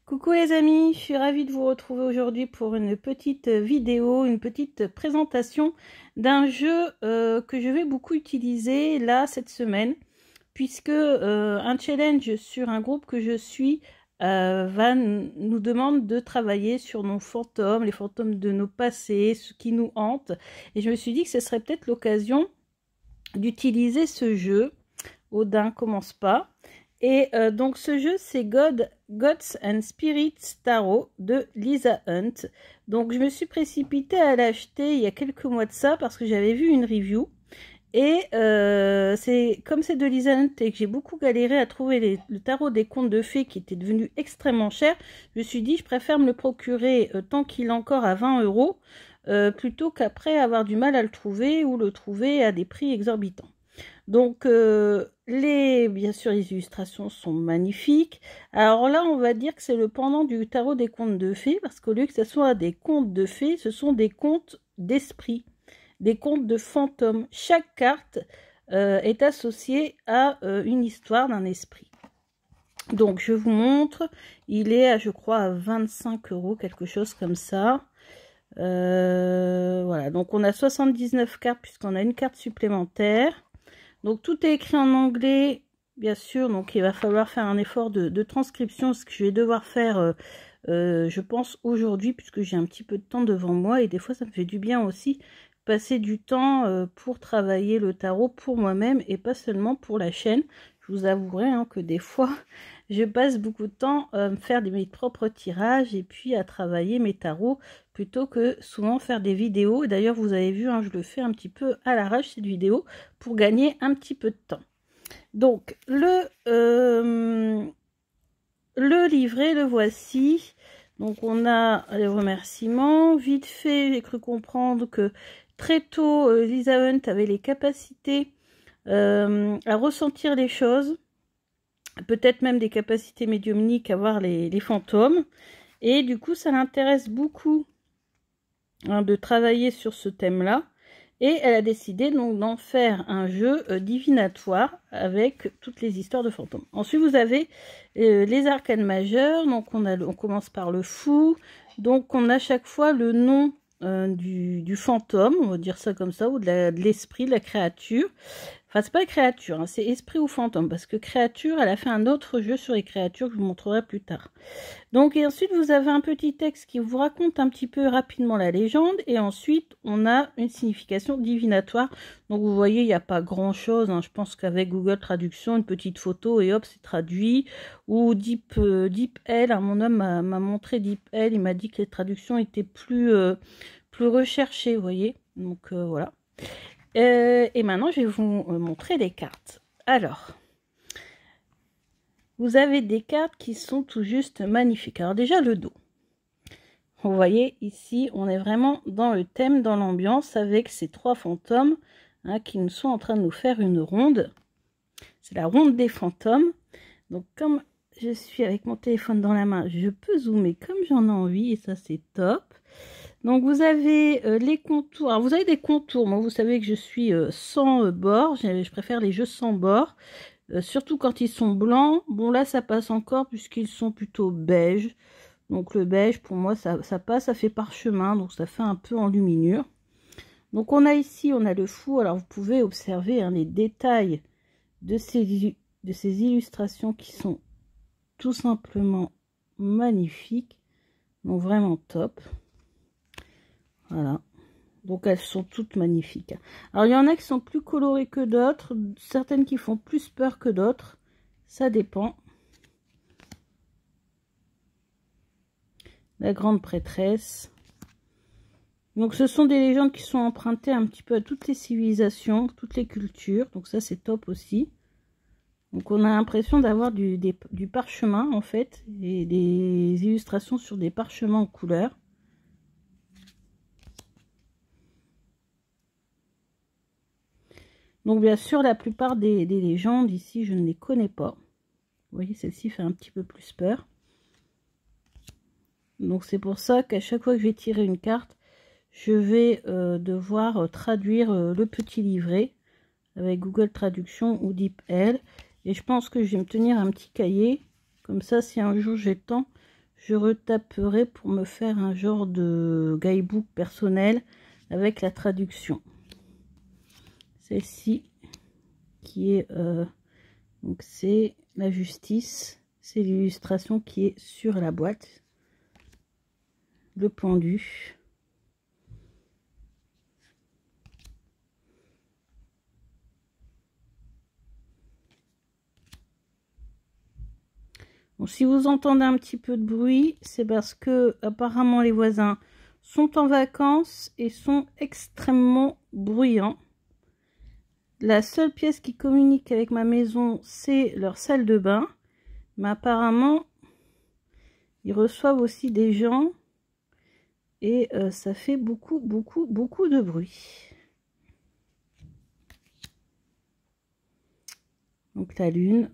Coucou les amis, je suis ravie de vous retrouver aujourd'hui pour une petite vidéo, une petite présentation d'un jeu que je vais beaucoup utiliser là cette semaine, puisque un challenge sur un groupe que je suis nous demande de travailler sur nos fantômes, les fantômes de nos passés, ce qui nous hante, et je me suis dit que ce serait peut-être l'occasion d'utiliser ce jeu. Odin commence pas. Et donc ce jeu c'est Gods and Spirits Tarot de Lisa Hunt. Donc je me suis précipitée à l'acheter il y a quelques mois de ça parce que j'avais vu une review. Et comme c'est de Lisa Hunt et que j'ai beaucoup galéré à trouver le tarot des contes de fées qui était devenu extrêmement cher, je me suis dit je préfère me le procurer tant qu'il est encore à 20 € plutôt qu'après avoir du mal à le trouver ou le trouver à des prix exorbitants. Donc bien sûr les illustrations sont magnifiques. Alors là on va dire que c'est le pendant du tarot des contes de fées, parce qu'au lieu que ce soit des contes de fées, ce sont des contes d'esprit, des contes de fantômes. Chaque carte est associée à une histoire d'un esprit. Donc je vous montre, il est à, je crois à 25 €, quelque chose comme ça. Voilà, donc on a 79 cartes puisqu'on a une carte supplémentaire. Donc tout est écrit en anglais, bien sûr, donc il va falloir faire un effort de transcription, ce que je vais devoir faire, je pense, aujourd'hui, puisque j'ai un petit peu de temps devant moi, et des fois ça me fait du bien aussi, passer du temps pour travailler le tarot pour moi-même, et pas seulement pour la chaîne. Je vous avouerai que des fois, je passe beaucoup de temps à me faire mes propres tirages, et puis à travailler mes tarots, plutôt que souvent faire des vidéos. Et d'ailleurs vous avez vu, je le fais un petit peu à l'arrache cette vidéo pour gagner un petit peu de temps. Donc le livret, le voici. Donc on a les remerciements. Vite fait, j'ai cru comprendre que très tôt Lisa Hunt avait les capacités à ressentir les choses, peut-être même des capacités médiumniques à voir les fantômes, et du coup ça l'intéresse beaucoup de travailler sur ce thème-là, et elle a décidé donc d'en faire un jeu divinatoire avec toutes les histoires de fantômes. Ensuite vous avez les arcanes majeurs, donc on commence par le fou, donc on a chaque fois le nom du fantôme, on va dire ça comme ça, ou de l'esprit, de la créature. Enfin, c'est pas créature, c'est esprit ou fantôme, parce que créature, elle a fait un autre jeu sur les créatures que je vous montrerai plus tard. Donc, et ensuite, vous avez un petit texte qui vous raconte un petit peu rapidement la légende, et ensuite, on a une signification divinatoire. Donc, vous voyez, il n'y a pas grand-chose, je pense qu'avec Google Traduction, une petite photo, et hop, c'est traduit. Ou DeepL, mon homme m'a montré DeepL, il m'a dit que les traductions étaient plus recherchées, vous voyez. Donc, voilà. Et maintenant, je vais vous montrer les cartes. Alors, vous avez des cartes qui sont tout juste magnifiques. Alors déjà, le dos. Vous voyez, ici, on est vraiment dans le thème, dans l'ambiance, avec ces trois fantômes qui nous sont en train de nous faire une ronde. C'est la ronde des fantômes. Donc, comme je suis avec mon téléphone dans la main, je peux zoomer comme j'en ai envie, et ça, c'est top. Donc vous avez les contours. Alors vous avez des contours. Moi vous savez que je suis sans bord. Je préfère les jeux sans bord. Surtout quand ils sont blancs. Bon là ça passe encore puisqu'ils sont plutôt beige. Donc le beige pour moi ça passe, ça fait parchemin. Donc ça fait un peu enluminure. Donc on a ici, on a le fou. Alors vous pouvez observer les détails de ces illustrations qui sont tout simplement magnifiques. Donc vraiment top. Voilà, donc elles sont toutes magnifiques. Alors il y en a qui sont plus colorées que d'autres, certaines qui font plus peur que d'autres, ça dépend. La grande prêtresse. Donc ce sont des légendes qui sont empruntées un petit peu à toutes les civilisations, toutes les cultures, donc ça c'est top aussi. Donc on a l'impression d'avoir du parchemin en fait, et des illustrations sur des parchemins en couleur. Donc bien sûr la plupart des légendes ici je ne les connais pas. Vous voyez, celle-ci fait un petit peu plus peur. Donc c'est pour ça qu'à chaque fois que je vais tirer une carte, je vais devoir traduire le petit livret avec Google Traduction ou DeepL. Et je pense que je vais me tenir un petit cahier. Comme ça, si un jour j'ai le temps, je retaperai pour me faire un genre de guidebook personnel avec la traduction. Celle-ci qui est donc c'est la justice, c'est l'illustration qui est sur la boîte, le pendu. Bon, si vous entendez un petit peu de bruit, c'est parce que apparemment les voisins sont en vacances et sont extrêmement bruyants. La seule pièce qui communique avec ma maison, c'est leur salle de bain. Mais apparemment, ils reçoivent aussi des gens et ça fait beaucoup de bruit. Donc la lune.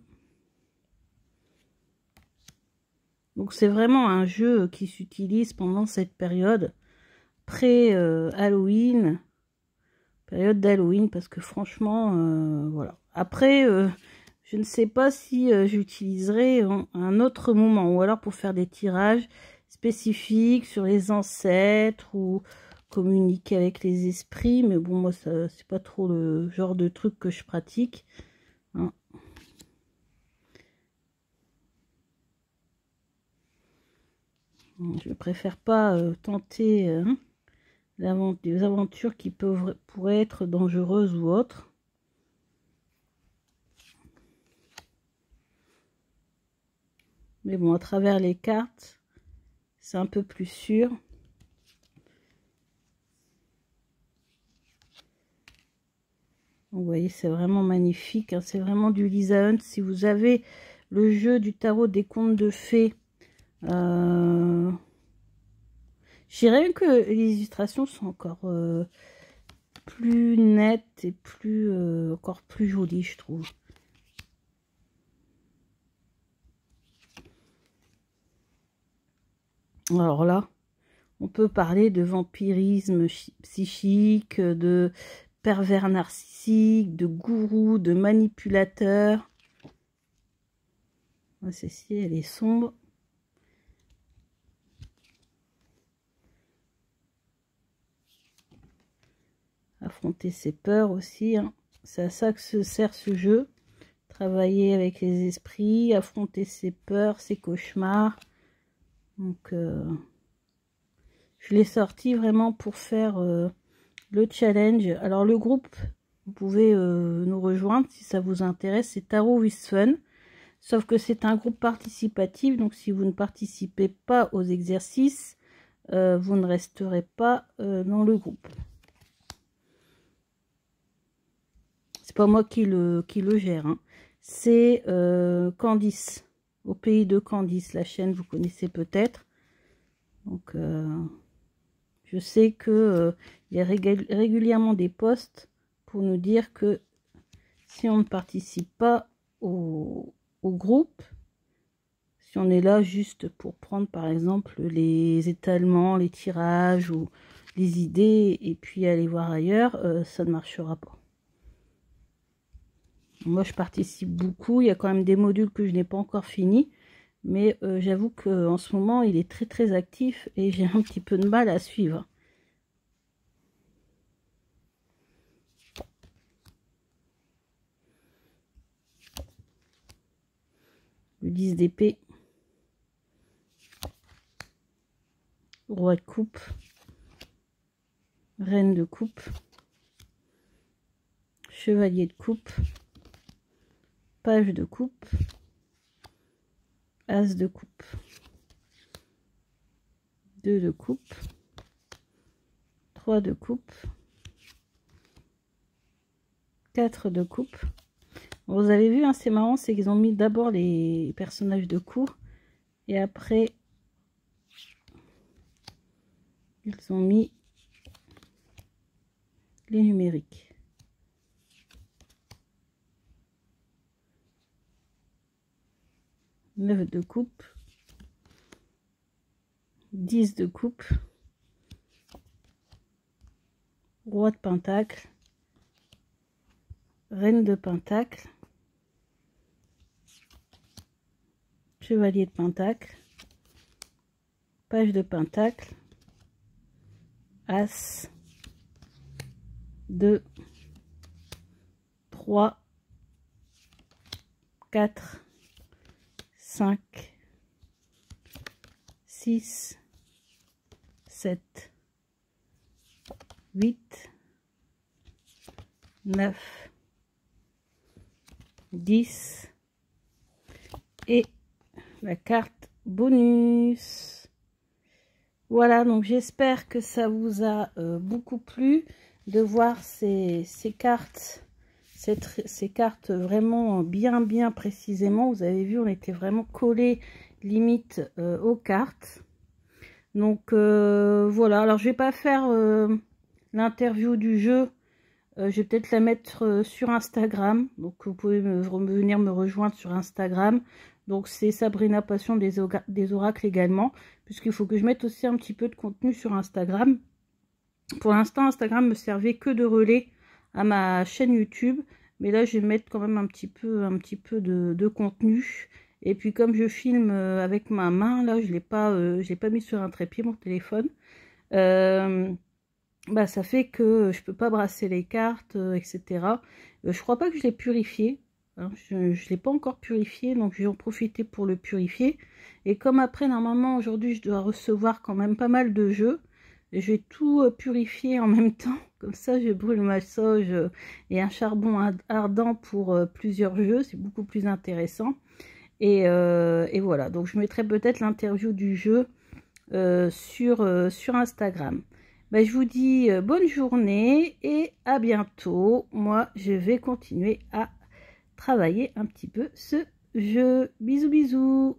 Donc c'est vraiment un jeu qui s'utilise pendant cette période pré-Halloween, période d'Halloween, parce que franchement, voilà. Après, je ne sais pas si j'utiliserai un autre moment, ou alors pour faire des tirages spécifiques sur les ancêtres, ou communiquer avec les esprits, mais bon, moi, c'est pas trop le genre de truc que je pratique, hein. Je préfère pas tenter des aventures qui pourraient être dangereuses ou autres. Mais bon, à travers les cartes, c'est un peu plus sûr. Vous voyez, c'est vraiment magnifique, hein. C'est vraiment du Lisa Hunt. Si vous avez le jeu du tarot des contes de fées, je dirais que les illustrations sont encore plus nettes et encore plus jolies, je trouve. Alors là, on peut parler de vampirisme psychique, de pervers narcissique, de gourou, de manipulateur. Celle-ci, elle est sombre. Affronter ses peurs aussi, hein. C'est à ça que se sert ce jeu. Travailler avec les esprits, affronter ses peurs, ses cauchemars. Donc, je l'ai sorti vraiment pour faire le challenge. Alors, le groupe, vous pouvez nous rejoindre si ça vous intéresse. C'est Tarot with Fun. Sauf que c'est un groupe participatif. Donc, si vous ne participez pas aux exercices, vous ne resterez pas dans le groupe. C'est pas moi qui le gère, hein. C'est Candice, au pays de Candice, la chaîne, vous connaissez peut-être. Donc, je sais que il y a régulièrement des posts pour nous dire que si on ne participe pas au groupe, si on est là juste pour prendre par exemple les étalements, les tirages ou les idées et puis aller voir ailleurs, ça ne marchera pas. Moi, je participe beaucoup. Il y a quand même des modules que je n'ai pas encore fini. Mais j'avoue qu'en ce moment, il est très actif et j'ai un petit peu de mal à suivre. Le 10 d'épée. Roi de coupe. Reine de coupe. Chevalier de coupe. Page de coupe. As de coupe. 2 de coupe. 3 de coupe. 4 de coupe. Bon, vous avez vu, hein, c'est marrant, c'est qu'ils ont mis d'abord les personnages de cour et après ils ont mis les numériques. 9 de coupe, 10 de coupe, roi de pentacle, reine de pentacle, chevalier de pentacle, page de pentacle, As, 2, 3, 4, 5, 6, 7, 8, 9, 10 et la carte bonus. Voilà, donc j'espère que ça vous a beaucoup plu de voir ces cartes, ces cartes vraiment bien précisément. Vous avez vu, on était vraiment collés limite aux cartes. Donc voilà, alors je vais pas faire l'interview du jeu. Je vais peut-être la mettre sur Instagram, donc vous pouvez venir me rejoindre sur Instagram. Donc c'est Sabrina Passion des oracles également, puisqu'il faut que je mette aussi un petit peu de contenu sur Instagram. Pour l'instant, Instagram me servait que de relais à ma chaîne YouTube, mais là je vais mettre quand même un petit peu de contenu. Et puis comme je filme avec ma main, là je l'ai pas mis sur un trépied mon téléphone. Bah, ça fait que je peux pas brasser les cartes, etc. Je crois pas que je l'ai purifié. Hein, je ne l'ai pas encore purifié, donc je vais en profiter pour le purifier. Et comme après, normalement, aujourd'hui, je dois recevoir quand même pas mal de jeux, je vais tout purifier en même temps. Comme ça, je brûle ma sauge et un charbon ardent pour plusieurs jeux. C'est beaucoup plus intéressant. Et voilà, donc je mettrai peut-être l'interview du jeu sur Instagram. Ben, je vous dis bonne journée et à bientôt. Moi, je vais continuer à travailler un petit peu ce jeu. Bisous, bisous.